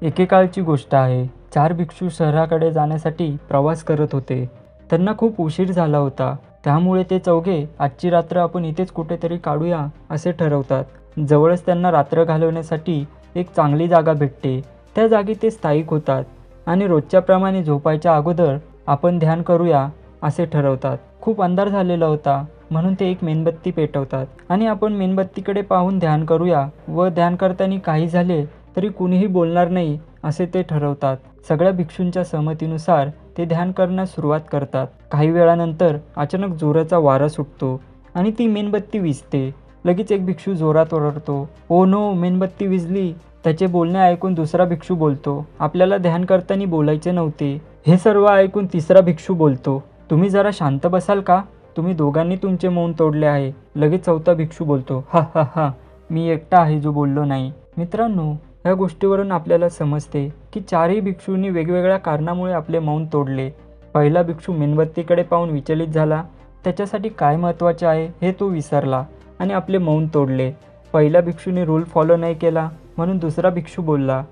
एकेकाळची गोष्ट आहे. 4 भिक्षू शहराकडे जाण्यासाठी प्रवास करत होते. त्यांना खूप उशीर झाला होता. त्यामुळे ते चौघे आजची रात्र आपण इथेच कुठेतरी काढूया असे ठरवतात. जवळच त्यांना रात्र घालवण्यासाठी एक चांगली जागा भेटते. त्या जागी ते स्थायिक होतात आणि रोजच्याप्रमाणे झोपायच्या अगोदर आपण ध्यान करूया असे ठरवतात. खूप अंधार झालेला होता म्हणून ते एक मेणबत्ती पेटवतात आणि आपण मेणबत्तीकडे पाहून ध्यान करूया व ध्यान करताना काही झाले तरी कुणीही बोलणार नाही असे ते ठरवतात. सगळ्या भिक्षूंच्या सहमतीनुसार ते ध्यान करण्यास सुरुवात करतात. काही वेळानंतर अचानक जोराचा वारा सुटतो आणि ती मेणबत्ती विझते. लगेच एक भिक्षू जोरात ओरडतो, "ओ नो, मेणबत्ती विझली." त्याचे बोलणे ऐकून दुसरा भिक्षू बोलतो, "आपल्याला ध्यान करताना बोलायचे नव्हते." हे सर्व ऐकून तिसरा भिक्षू बोलतो, "तुम्ही जरा शांत बसाल का? तुम्ही दोघांनी तुमचे मौन तोडले आहे." लगेच चौथा भिक्षू बोलतो, "हा हा हा, मी एकटा आहे जो बोललो नाही." मित्रांनो, या गोष्टीवरून आपल्याला समजते की चारही भिक्षूंनी वेगवेगळ्या कारणामुळे आपले मौन तोडले. पहिला भिक्षू मेणबत्तीकडे पाहून विचलित झाला. त्याच्यासाठी काय महत्त्वाचे आहे हे तो विसरला आणि आपले मौन तोडले. पहिल्या भिक्षूने रूल फॉलो नाही केला म्हणून दुसरा भिक्षू बोलला.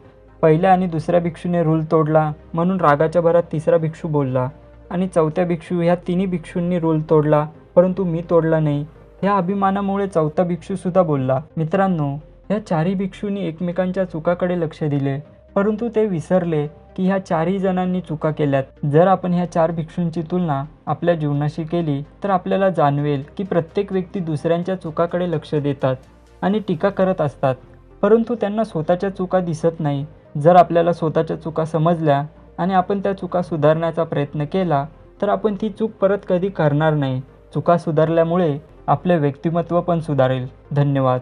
पहिल्या आणि दुसऱ्या भिक्षूने रूल तोडला म्हणून रागाच्या भरात तिसरा भिक्षू बोलला आणि चौथ्या भिक्षू ह्या तिन्ही भिक्षूंनी रूल तोडला परंतु मी तोडला नाही. ह्या अभिमानामुळे चौथा भिक्षूसुद्धा बोलला. मित्रांनो, ह्या चारही भिक्षूंनी एकमेकांच्या चुकाकडे लक्ष दिले परंतु ते विसरले की ह्या चारही जणांनी चुका केल्यात. जर आपण ह्या 4 भिक्षूंची तुलना आपल्या जीवनाशी केली तर आपल्याला जाणवेल की प्रत्येक व्यक्ती दुसऱ्यांच्या चुकाकडे लक्ष देतात आणि टीका करत असतात परंतु त्यांना स्वतःच्या चुका दिसत नाही. जर आपल्याला स्वतःच्या चुका समजल्या आणि आपण त्या चुका सुधारण्याचा प्रयत्न केला तर आपण ती चूक परत कधी करणार नाही. चुका सुधारल्यामुळे आपले व्यक्तिमत्व पण सुधारेल. धन्यवाद.